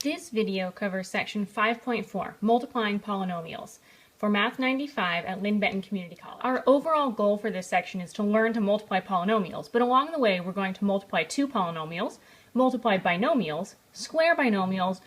This video covers section 5.4, Multiplying Polynomials, for Math 95 at Linn-Benton Community College. Our overall goal for this section is to learn to multiply polynomials, but along the way we're going to multiply two polynomials, multiply binomials, square binomials,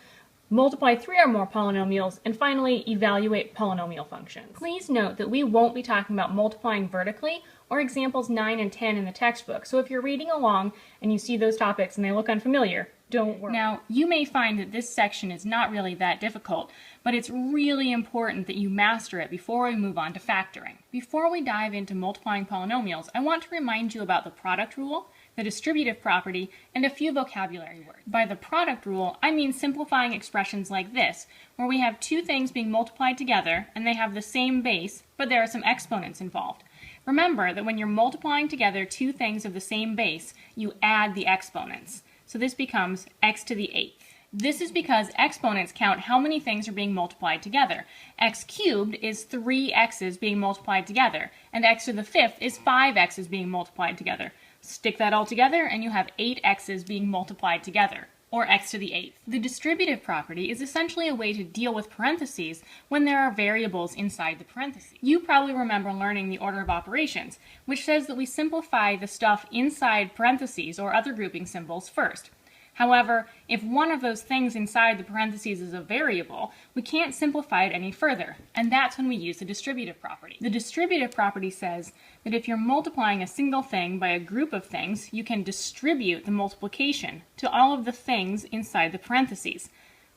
multiply three or more polynomials, and finally evaluate polynomial functions. Please note that we won't be talking about multiplying vertically or examples 9 and 10 in the textbook, so if you're reading along and you see those topics and they look unfamiliar, don't worry. Now, you may find that this section is not really that difficult, but it's really important that you master it before we move on to factoring. Before we dive into multiplying polynomials, I want to remind you about the product rule, the distributive property, and a few vocabulary words. By the product rule, I mean simplifying expressions like this, where we have two things being multiplied together and they have the same base, but there are some exponents involved. Remember that when you're multiplying together two things of the same base, you add the exponents. So this becomes x to the 8th. This is because exponents count how many things are being multiplied together. X cubed is 3 x's being multiplied together, and x to the 5th is 5 x's being multiplied together. Stick that all together and you have 8 x's being multiplied together, or x to the 8th. The distributive property is essentially a way to deal with parentheses when there are variables inside the parentheses. You probably remember learning the order of operations, which says that we simplify the stuff inside parentheses or other grouping symbols first. However, if one of those things inside the parentheses is a variable, we can't simplify it any further, and that's when we use the distributive property. The distributive property says that if you're multiplying a single thing by a group of things, you can distribute the multiplication to all of the things inside the parentheses,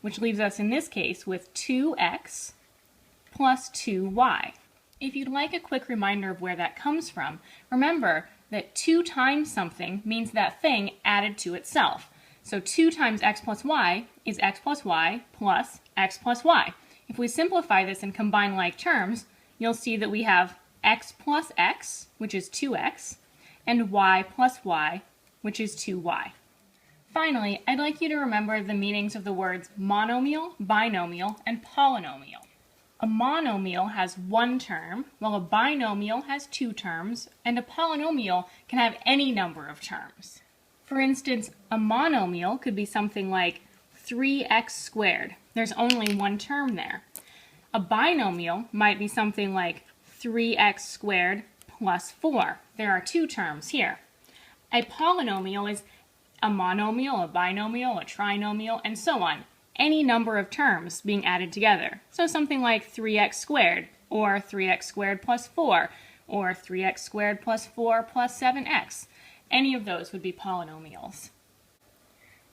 which leaves us in this case with 2x plus 2y. If you'd like a quick reminder of where that comes from, remember that 2 times something means that thing added to itself. So 2 times x plus y is x plus y plus x plus y. If we simplify this and combine like terms, you'll see that we have x plus x, which is 2x, and y plus y, which is 2y. Finally, I'd like you to remember the meanings of the words monomial, binomial, and polynomial. A monomial has one term, while a binomial has 2 terms, and a polynomial can have any number of terms. For instance, a monomial could be something like 3x squared. There's only one term there. A binomial might be something like 3x squared plus 4. There are 2 terms here. A polynomial is a monomial, a binomial, a trinomial, and so on. Any number of terms being added together. So something like 3x squared, or 3x squared plus 4, or 3x squared plus 4 plus 7x. Any of those would be polynomials.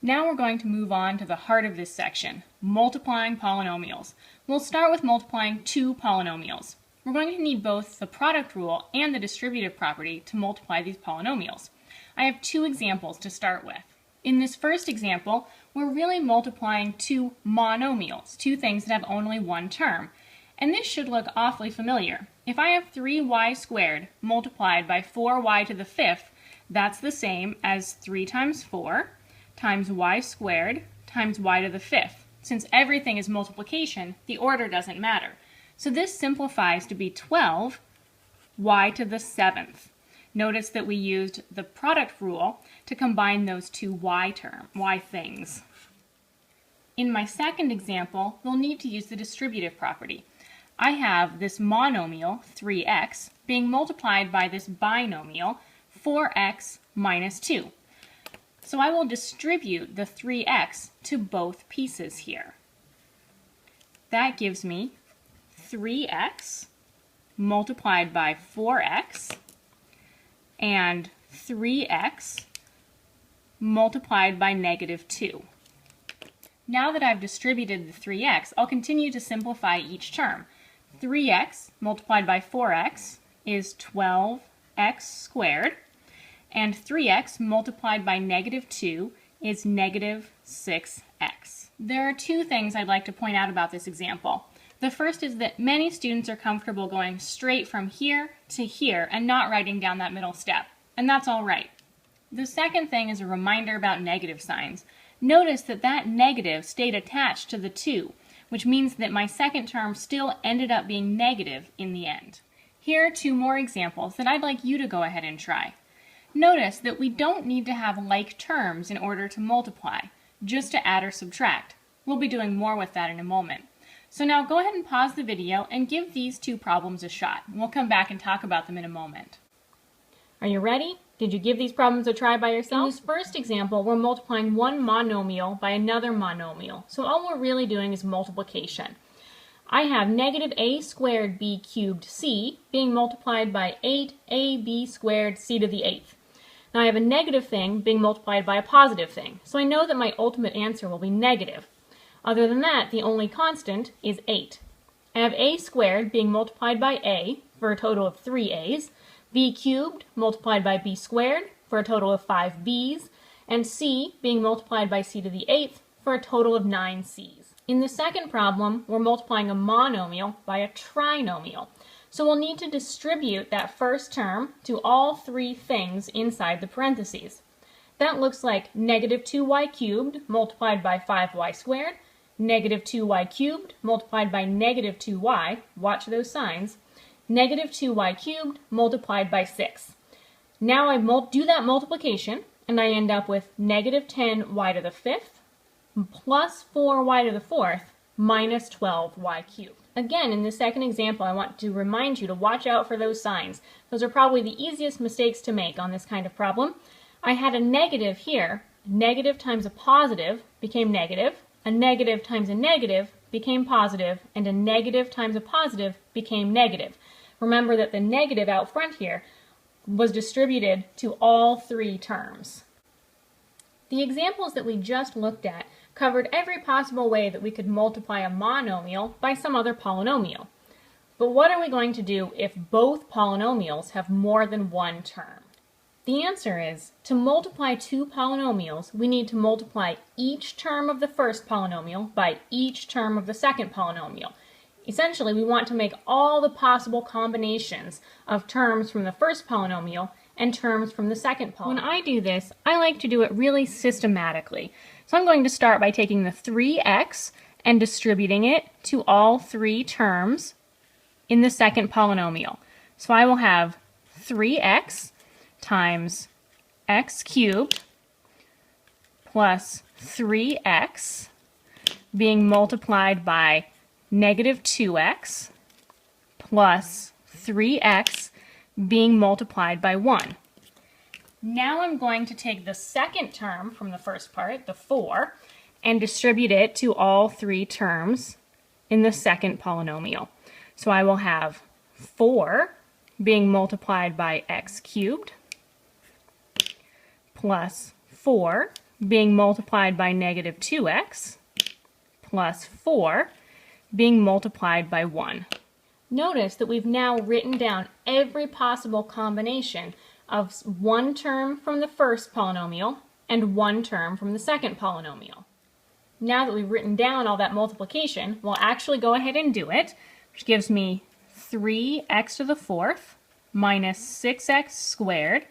Now we're going to move on to the heart of this section, multiplying polynomials. We'll start with multiplying two polynomials. We're going to need both the product rule and the distributive property to multiply these polynomials. I have 2 examples to start with. In this first example, we're really multiplying two monomials, two things that have only one term. And this should look awfully familiar. If I have 3y squared multiplied by 4y to the 5th, that's the same as 3 times 4 times y squared times y to the 5th. Since everything is multiplication, the order doesn't matter. So this simplifies to be 12 y to the 7th. Notice that we used the product rule to combine those two y things. In my second example, we'll need to use the distributive property. I have this monomial, 3x, being multiplied by this binomial, 4x minus 2. So I will distribute the 3x to both pieces here. That gives me 3x multiplied by 4x and 3x multiplied by negative 2. Now that I've distributed the 3x, I'll continue to simplify each term. 3x multiplied by 4x is 12x squared, and 3x multiplied by negative 2 is negative 6x. There are 2 things I'd like to point out about this example. The first is that many students are comfortable going straight from here to here and not writing down that middle step, and that's all right. The second thing is a reminder about negative signs. Notice that that negative stayed attached to the 2, which means that my second term still ended up being negative in the end. Here are 2 more examples that I'd like you to go ahead and try. Notice that we don't need to have like terms in order to multiply, just to add or subtract. We'll be doing more with that in a moment. So now go ahead and pause the video and give these two problems a shot. We'll come back and talk about them in a moment. Are you ready? Did you give these problems a try by yourself? In this first example, we're multiplying one monomial by another monomial. So all we're really doing is multiplication. I have negative a squared b cubed c being multiplied by 8ab squared c to the 8th. Now I have a negative thing being multiplied by a positive thing, so I know that my ultimate answer will be negative. Other than that, the only constant is 8. I have a squared being multiplied by a for a total of 3a's, b cubed multiplied by b squared for a total of 5b's, and c being multiplied by c to the 8th for a total of 9c's. In the second problem, we're multiplying a monomial by a trinomial. So we'll need to distribute that first term to all three things inside the parentheses. That looks like negative 2y cubed multiplied by 5y squared, negative 2y cubed multiplied by negative 2y, watch those signs, negative 2y cubed multiplied by 6. Now I do that multiplication, and I end up with negative 10y to the 5th plus 4y to the 4th minus 12y cubed. Again, in the second example, I want to remind you to watch out for those signs. Those are probably the easiest mistakes to make on this kind of problem. I had a negative here. Negative times a positive became negative. A negative times a negative became positive, and a negative times a positive became negative. Remember that the negative out front here was distributed to all three terms. The examples that we just looked at covered every possible way that we could multiply a monomial by some other polynomial. But what are we going to do if both polynomials have more than one term? The answer is, to multiply two polynomials, we need to multiply each term of the first polynomial by each term of the second polynomial. Essentially, we want to make all the possible combinations of terms from the first polynomial and terms from the second polynomial. When I do this, I like to do it really systematically. So I'm going to start by taking the 3x and distributing it to all three terms in the second polynomial. So I will have 3x times x cubed plus 3x being multiplied by negative 2x plus 3x being multiplied by 1. Now I'm going to take the second term from the first part, the 4, and distribute it to all three terms in the second polynomial. So I will have 4 being multiplied by x cubed plus 4 being multiplied by negative 2x plus 4 being multiplied by 1. Notice that we've now written down every possible combination of one term from the first polynomial and one term from the second polynomial. Now that we've written down all that multiplication, we'll actually go ahead and do it, which gives me 3x to the 4th minus 6x squared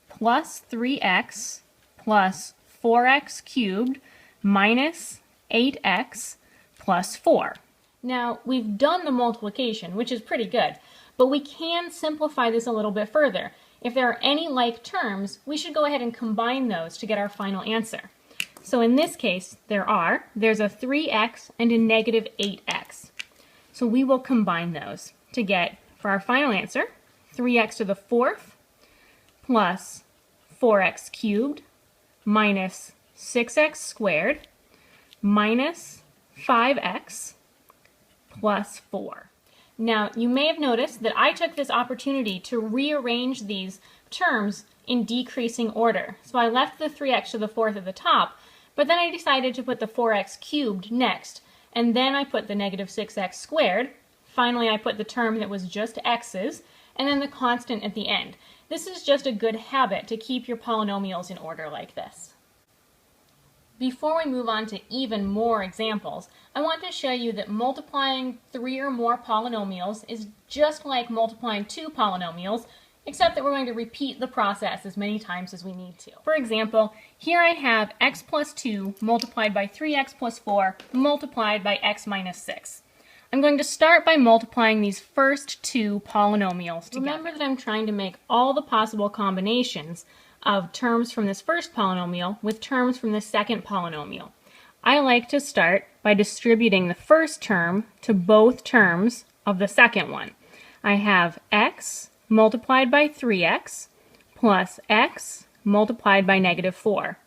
plus 3x plus 4x cubed minus 8x plus 4. Now, we've done the multiplication, which is pretty good, but we can simplify this a little bit further. If there are any like terms, we should go ahead and combine those to get our final answer. So in this case, there's a 3x and a negative 8x. So we will combine those to get, for our final answer, 3x to the 4th plus 4x cubed minus 6x squared minus 5x plus 4. Now, you may have noticed that I took this opportunity to rearrange these terms in decreasing order. So I left the 3x to the 4th at the top, but then I decided to put the 4x cubed next, and then I put the negative 6x squared. Finally, I put the term that was just x's, and then the constant at the end. This is just a good habit to keep your polynomials in order like this. Before we move on to even more examples, I want to show you that multiplying 3 or more polynomials is just like multiplying 2 polynomials, except that we're going to repeat the process as many times as we need to. For example, here I have x plus 2 multiplied by 3x plus 4 multiplied by x minus 6. I'm going to start by multiplying these first two polynomials together. Remember that I'm trying to make all the possible combinations of terms from this first polynomial with terms from the second polynomial. I like to start by distributing the first term to both terms of the second one. I have x multiplied by 3x plus x multiplied by -4.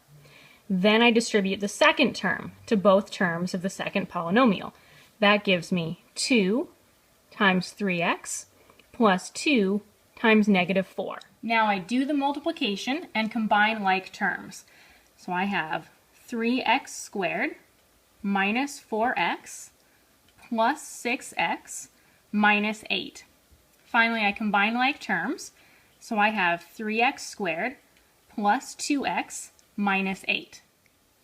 Then I distribute the second term to both terms of the second polynomial. That gives me 2 times 3x plus 2 times -4. Now I do the multiplication and combine like terms. So I have 3x squared minus 4x plus 6x minus 8. Finally, I combine like terms. So I have 3x squared plus 2x minus 8.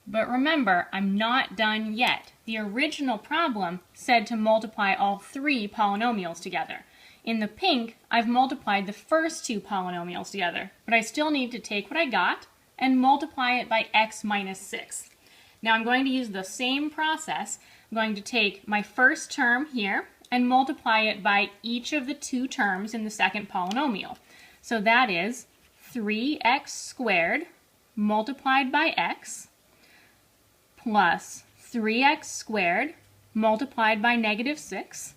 But remember, I'm not done yet. The original problem said to multiply all three polynomials together. In the pink, I've multiplied the first two polynomials together, but I still need to take what I got and multiply it by x minus 6. Now I'm going to use the same process. I'm going to take my first term here and multiply it by each of the two terms in the second polynomial. So that is 3x squared multiplied by x plus 3x squared multiplied by -6.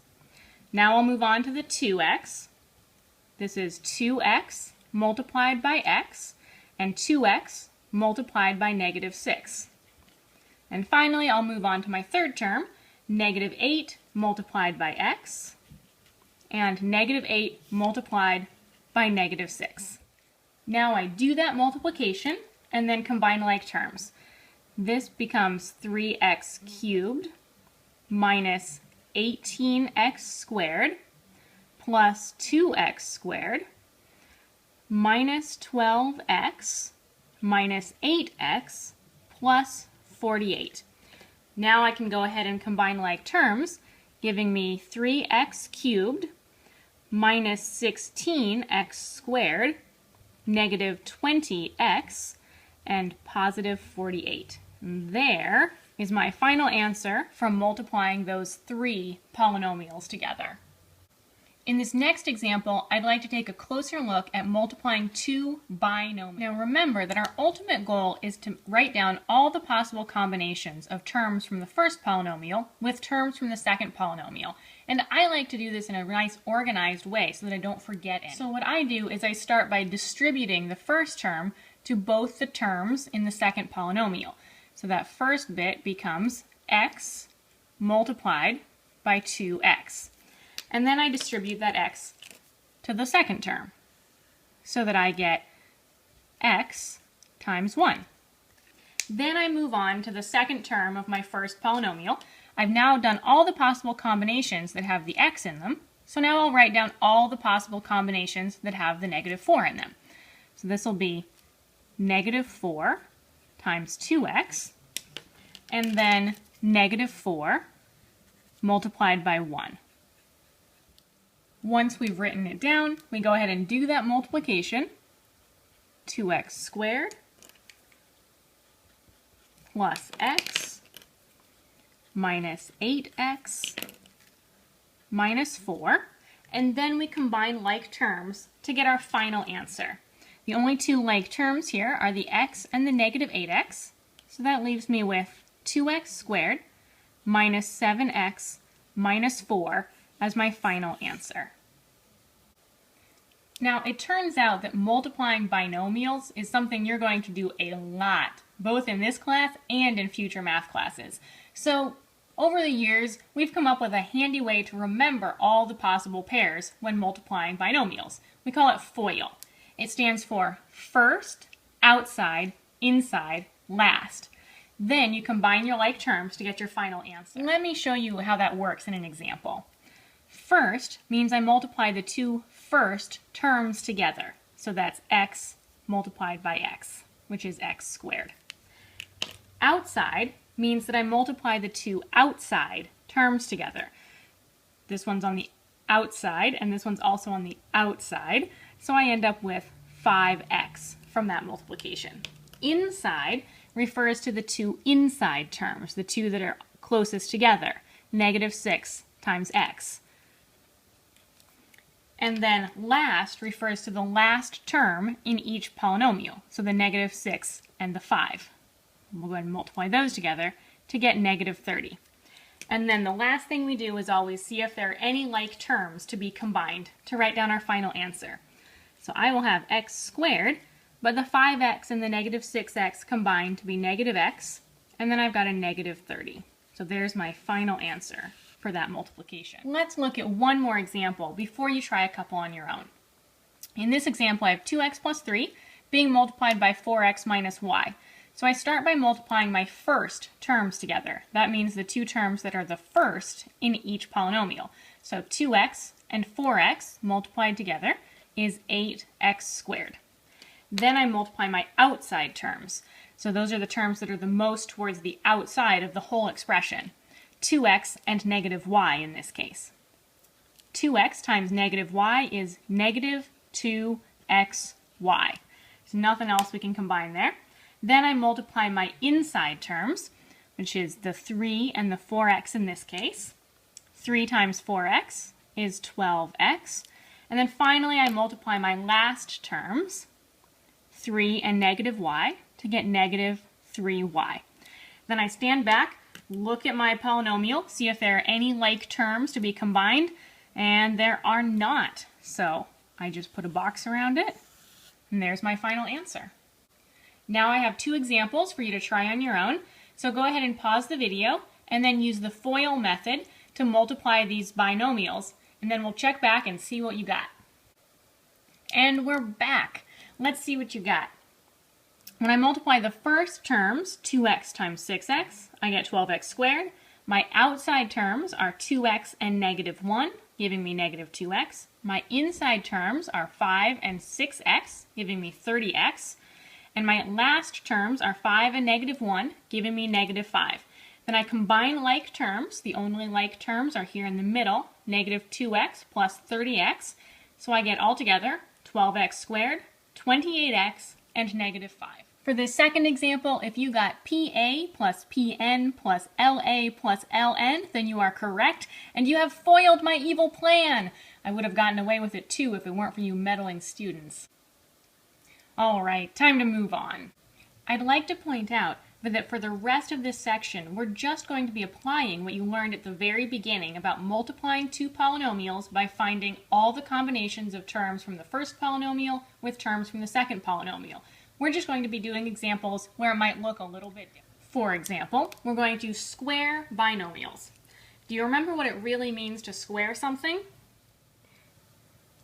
Now I'll move on to the 2x. This is 2x multiplied by x and 2x multiplied by -6. And finally, I'll move on to my third term, -8 multiplied by x and -8 multiplied by -6. Now I do that multiplication and then combine like terms. This becomes 3x cubed minus 18x squared plus 2x squared minus 12x minus 8x plus 48. Now I can go ahead and combine like terms, giving me 3x cubed minus 16x squared negative 20x and positive 48. And there is my final answer from multiplying those three polynomials together. In this next example, I'd like to take a closer look at multiplying two binomials. Now remember that our ultimate goal is to write down all the possible combinations of terms from the first polynomial with terms from the second polynomial. And I like to do this in a nice organized way so that I don't forget it. So what I do is I start by distributing the first term to both the terms in the second polynomial. So that first bit becomes x multiplied by 2x. And then I distribute that x to the second term so that I get x times 1. Then I move on to the second term of my first polynomial. I've now done all the possible combinations that have the x in them, so now I'll write down all the possible combinations that have the -4 in them. So this will be -4 times 2x, and then -4 multiplied by 1. Once we've written it down, we go ahead and do that multiplication. 2x squared plus x minus 8x minus 4, and then we combine like terms to get our final answer. The only two like terms here are the x and the -8x, so that leaves me with 2x squared minus 7x minus 4 as my final answer. Now, it turns out that multiplying binomials is something you're going to do a lot, both in this class and in future math classes. So, over the years, we've come up with a handy way to remember all the possible pairs when multiplying binomials. We call it FOIL. It stands for first, outside, inside, last. Then you combine your like terms to get your final answer. Let me show you how that works in an example. First means I multiply the two first terms together. So that's x multiplied by x, which is x squared. Outside means that I multiply the two outside terms together. This one's on the outside, and this one's also on the outside. So I end up with 5x from that multiplication. Inside refers to the two inside terms, the two that are closest together, -6 times x. And then last refers to the last term in each polynomial, so the -6 and the 5. We'll go ahead and multiply those together to get negative 30. And then the last thing we do is always see if there are any like terms to be combined to write down our final answer. So I will have x squared, but the 5x and the negative 6x combine to be negative x, and then I've got a negative 30. So there's my final answer for that multiplication. Let's look at one more example before you try a couple on your own. In this example, I have 2x plus 3 being multiplied by 4x minus y. So I start by multiplying my first terms together. That means the two terms that are the first in each polynomial. So 2x and 4x multiplied together is 8x squared. Then I multiply my outside terms. So those are the terms that are the most towards the outside of the whole expression. 2x and negative y in this case. 2x times negative y is negative 2xy. There's nothing else we can combine there. Then I multiply my inside terms, which is the 3 and the 4x in this case. 3 times 4x is 12x. And then finally I multiply my last terms, 3 and negative y, to get negative 3y. Then I stand back, look at my polynomial, see if there are any like terms to be combined, and there are not. So I just put a box around it, and there's my final answer. Now I have two examples for you to try on your own, so go ahead and pause the video and then use the FOIL method to multiply these binomials, and then we'll check back and see what you got. And we're back. Let's see what you got. When I multiply the first terms, 2x times 6x, I get 12x squared. My outside terms are 2x and negative 1, giving me negative 2x. My inside terms are 5 and 6x, giving me 30x. And my last terms are 5 and negative 1, giving me negative 5. Then I combine like terms. The only like terms are here in the middle, negative 2x plus 30x. So I get altogether 12x squared, 28x, and negative 5. For this second example, if you got PA plus PN plus LA plus LN, then you are correct, and you have foiled my evil plan. I would have gotten away with it too if it weren't for you meddling students. All right, time to move on. I'd like to point out that for the rest of this section, we're just going to be applying what you learned at the very beginning about multiplying two polynomials by finding all the combinations of terms from the first polynomial with terms from the second polynomial. We're just going to be doing examples where it might look a little bit different. For example, we're going to square binomials. Do you remember what it really means to square something?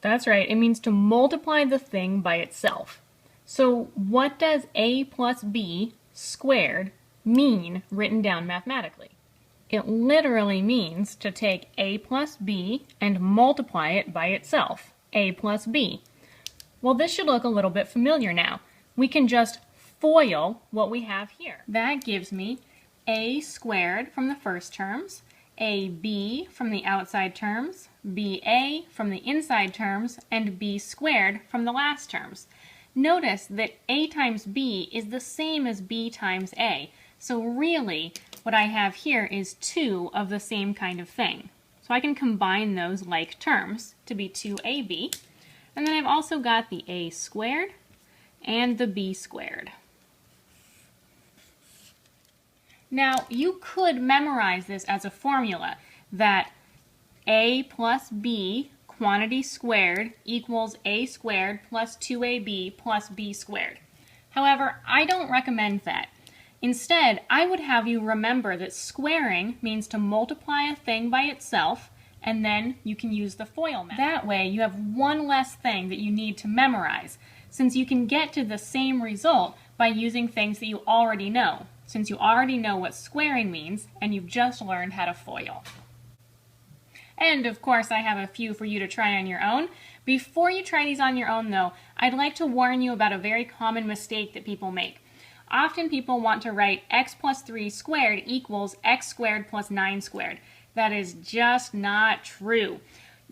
That's right, it means to multiply the thing by itself. So what does a plus b squared mean written down mathematically? It literally means to take a plus b and multiply it by itself, a plus b. Well, this should look a little bit familiar now. We can just FOIL what we have here. That gives me a squared from the first terms, ab from the outside terms, ba from the inside terms, and b squared from the last terms. Notice that a times b is the same as b times a. So really, what I have here is two of the same kind of thing. So I can combine those like terms to be 2ab. And then I've also got the a squared and the b squared. Now, you could memorize this as a formula that a plus b quantity squared equals a squared plus 2ab plus b squared. However, I don't recommend that. Instead, I would have you remember that squaring means to multiply a thing by itself, and then you can use the FOIL method. That way, you have one less thing that you need to memorize, since you can get to the same result by using things that you already know, since you already know what squaring means, and you've just learned how to FOIL. And of course, I have a few for you to try on your own. Before you try these on your own though, I'd like to warn you about a very common mistake that people make. Often people want to write x plus 3 squared equals x squared plus 9 squared. That is just not true.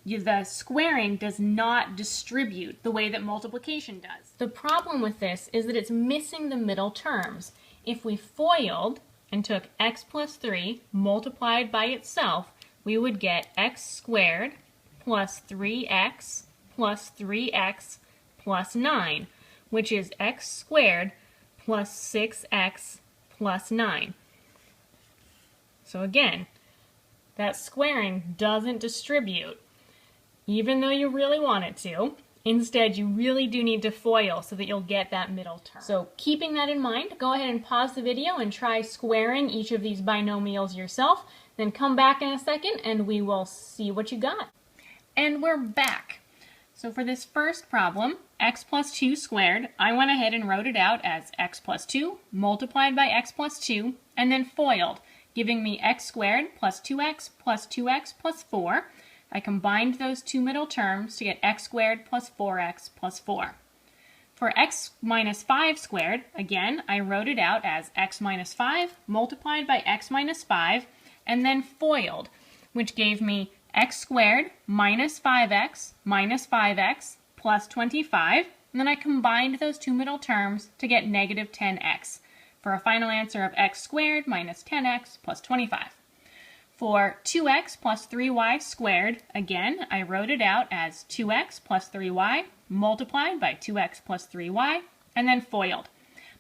The squaring does not distribute the way that multiplication does. The problem with this is that it's missing the middle terms. If we FOILed and took x plus 3 multiplied by itself, we would get x squared plus 3x plus 3x plus 9, which is x squared plus 6x plus 9. So again, that squaring doesn't distribute, even though you really want it to. Instead, you really do need to FOIL so that you'll get that middle term. So keeping that in mind, go ahead and pause the video and try squaring each of these binomials yourself. Then come back in a second and we will see what you got. And we're back. So for this first problem, x plus 2 squared, I went ahead and wrote it out as x plus 2 multiplied by x plus 2 and then FOILed, giving me x squared plus 2x plus 2x plus 4. I combined those two middle terms to get x squared plus 4x plus 4. For x minus 5 squared, again, I wrote it out as x minus 5 multiplied by x minus 5 and then FOILed, which gave me x squared minus 5x plus 25, and then I combined those two middle terms to get negative 10x, for a final answer of x squared minus 10x plus 25. For 2x plus 3y squared, again, I wrote it out as 2x plus 3y multiplied by 2x plus 3y, and then FOILed.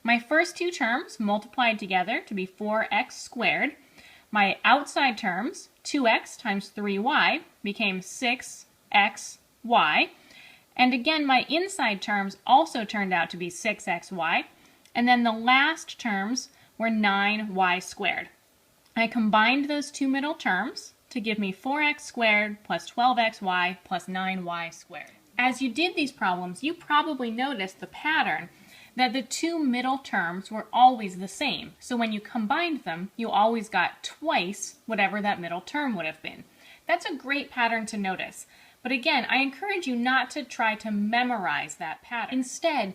My first two terms multiplied together to be 4x squared. My outside terms, 2x times 3y, became 6xy. And again, my inside terms also turned out to be 6xy. And then the last terms were 9y squared. I combined those two middle terms to give me 4x squared plus 12xy plus 9y squared. As you did these problems, you probably noticed the pattern that the two middle terms were always the same. So when you combined them, you always got twice whatever that middle term would have been. That's a great pattern to notice. But again, I encourage you not to try to memorize that pattern. Instead,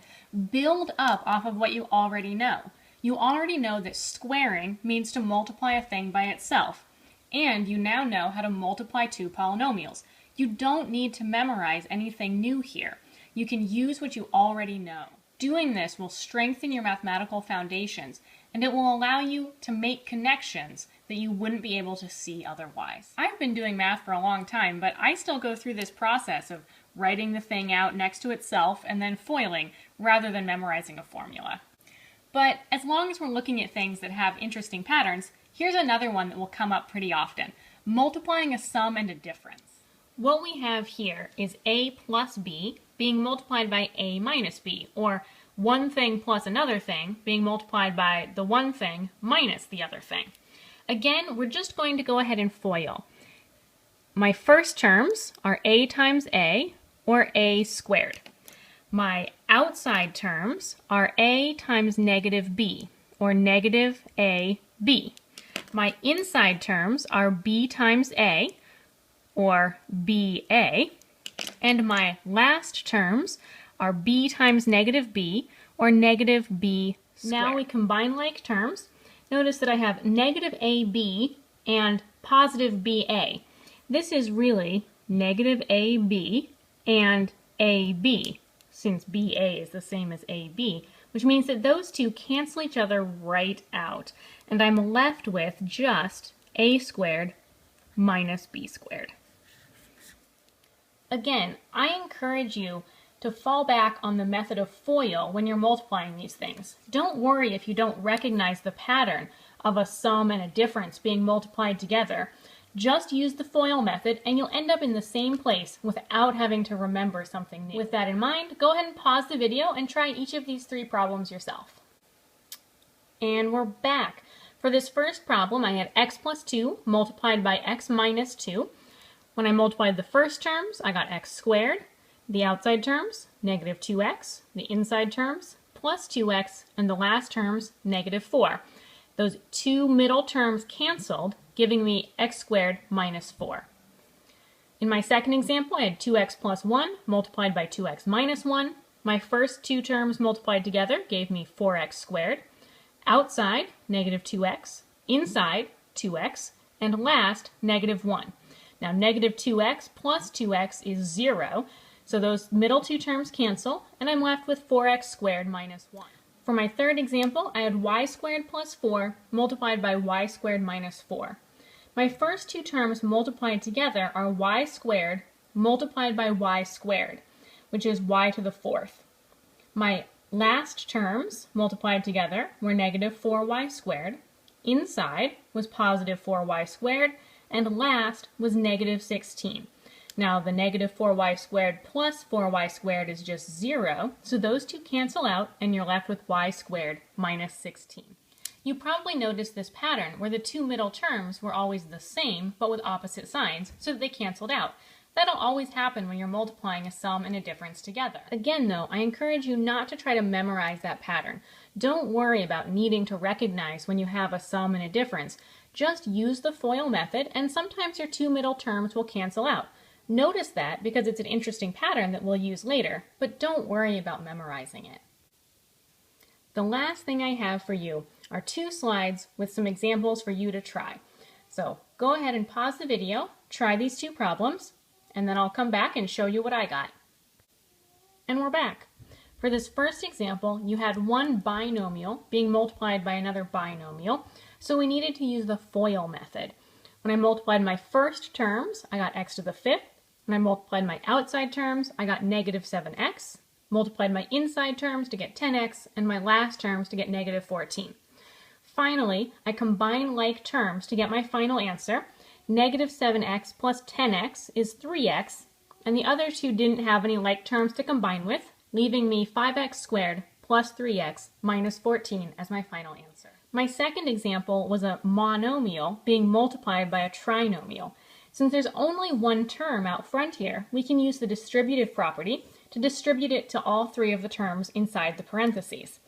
build up off of what you already know. You already know that squaring means to multiply a thing by itself. And you now know how to multiply two polynomials. You don't need to memorize anything new here. You can use what you already know. Doing this will strengthen your mathematical foundations, and it will allow you to make connections that you wouldn't be able to see otherwise. I've been doing math for a long time, but I still go through this process of writing the thing out next to itself and then FOILing rather than memorizing a formula. But as long as we're looking at things that have interesting patterns, here's another one that will come up pretty often: multiplying a sum and a difference. What we have here is a plus b being multiplied by a minus b, or one thing plus another thing being multiplied by the one thing minus the other thing. Again, we're just going to go ahead and FOIL. My first terms are a times a, or a squared. My outside terms are a times negative b, or negative ab. My inside terms are b times a, or ba, and my last terms are b times negative b, or negative b squared. Now we combine like terms. Notice that I have negative ab and positive ba. This is really negative ab and ab, since ba is the same as ab, which means that those two cancel each other right out, and I'm left with just a squared minus b squared. Again, I encourage you to fall back on the method of FOIL when you're multiplying these things. Don't worry if you don't recognize the pattern of a sum and a difference being multiplied together. Just use the FOIL method and you'll end up in the same place without having to remember something new. With that in mind, go ahead and pause the video and try each of these three problems yourself. And we're back. For this first problem, I had x plus 2 multiplied by x minus 2. When I multiplied the first terms, I got x squared, the outside terms, negative 2x, the inside terms, plus 2x, and the last terms, negative 4. Those two middle terms canceled, giving me x squared minus 4. In my second example, I had 2x plus 1 multiplied by 2x minus 1. My first two terms multiplied together gave me 4x squared. Outside, negative 2x, inside, 2x, and last, negative 1. Now, negative 2x plus 2x is 0, so those middle two terms cancel, and I'm left with 4x squared minus 1. For my third example, I had y squared plus 4 multiplied by y squared minus 4. My first two terms multiplied together are y squared multiplied by y squared, which is y to the fourth. My last terms multiplied together were negative 4y squared, inside was positive 4y squared, and last was negative 16. Now the negative 4y squared plus 4y squared is just 0, so those two cancel out and you're left with y squared minus 16. You probably noticed this pattern where the two middle terms were always the same but with opposite signs, so that they canceled out. That'll always happen when you're multiplying a sum and a difference together. Again though, I encourage you not to try to memorize that pattern. Don't worry about needing to recognize when you have a sum and a difference. Just use the FOIL method and sometimes your two middle terms will cancel out. Notice that because it's an interesting pattern that we'll use later, but don't worry about memorizing it. The last thing I have for you are 2 slides with some examples for you to try. So go ahead and pause the video, try these 2 problems, and then I'll come back and show you what I got. And we're back. For this first example, you had one binomial being multiplied by another binomial, so we needed to use the FOIL method. When I multiplied my first terms, I got x to the 5th. When I multiplied my outside terms, I got negative 7x. Multiplied my inside terms to get 10x, and my last terms to get negative 14. Finally, I combine like terms to get my final answer. Negative 7x plus 10x is 3x, and the other two didn't have any like terms to combine with, leaving me 5x squared plus 3x minus 14 as my final answer. My second example was a monomial being multiplied by a trinomial. Since there's only one term out front here, we can use the distributive property to distribute it to all 3 of the terms inside the parentheses.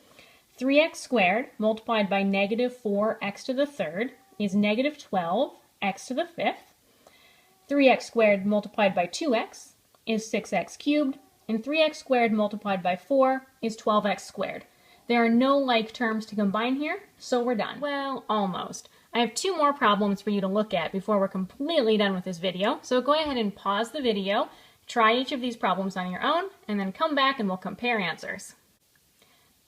3x squared multiplied by negative 4x to the 3rd is negative 12 x to the 5th. 3x squared multiplied by 2x is 6x cubed, and 3x squared multiplied by 4 is 12x squared. There are no like terms to combine here, so we're done. Well, almost. I have 2 more problems for you to look at before we're completely done with this video, so go ahead and pause the video, try each of these problems on your own, and then come back and we'll compare answers.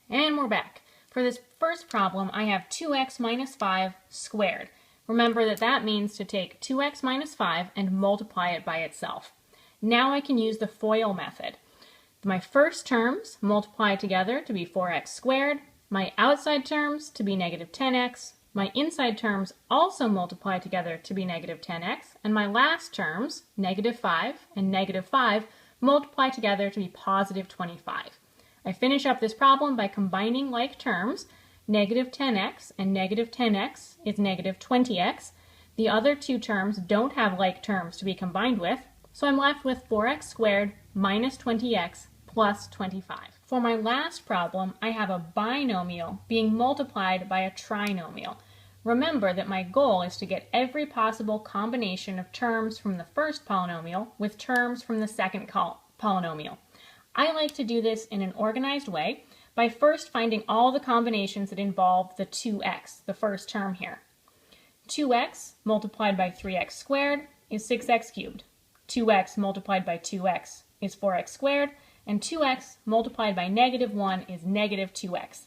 And we're back. For this first problem, I have 2x minus 5 squared. Remember that that means to take 2x minus 5 and multiply it by itself. Now I can use the FOIL method. My first terms multiply together to be 4x squared, my outside terms to be negative 10x, my inside terms also multiply together to be negative 10x, and my last terms, negative 5 and negative 5, multiply together to be positive 25. I finish up this problem by combining like terms. Negative 10x and negative 10x is negative 20x. The other 2 terms don't have like terms to be combined with, so I'm left with 4x squared minus 20x plus 25. For my last problem, I have a binomial being multiplied by a trinomial. Remember that my goal is to get every possible combination of terms from the first polynomial with terms from the second polynomial. I like to do this in an organized way by first finding all the combinations that involve the 2x, the first term here. 2x multiplied by 3x squared is 6x cubed. 2x multiplied by 2x is 4x squared, and 2x multiplied by negative 1 is negative 2x.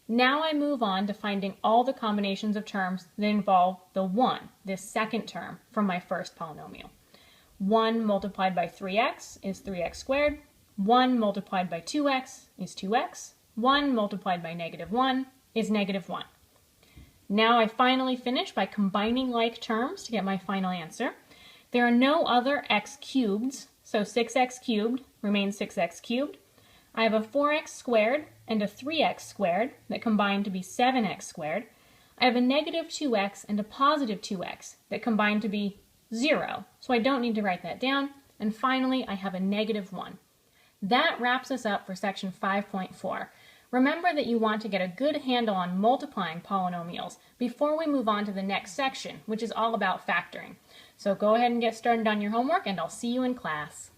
Now I move on to finding all the combinations of terms that involve the 1, this second term, from my first polynomial. 1 multiplied by 3x is 3x squared. 1 multiplied by 2x is 2x. 1 multiplied by negative 1 is negative 1. Now I finally finish by combining like terms to get my final answer. There are no other x cubeds, so 6x cubed remains 6x cubed. I have a 4x squared and a 3x squared that combine to be 7x squared. I have a negative 2x and a positive 2x that combine to be 0, so I don't need to write that down. And finally, I have a negative 1. That wraps us up for section 5.4. Remember that you want to get a good handle on multiplying polynomials before we move on to the next section, which is all about factoring. So go ahead and get started on your homework, and I'll see you in class.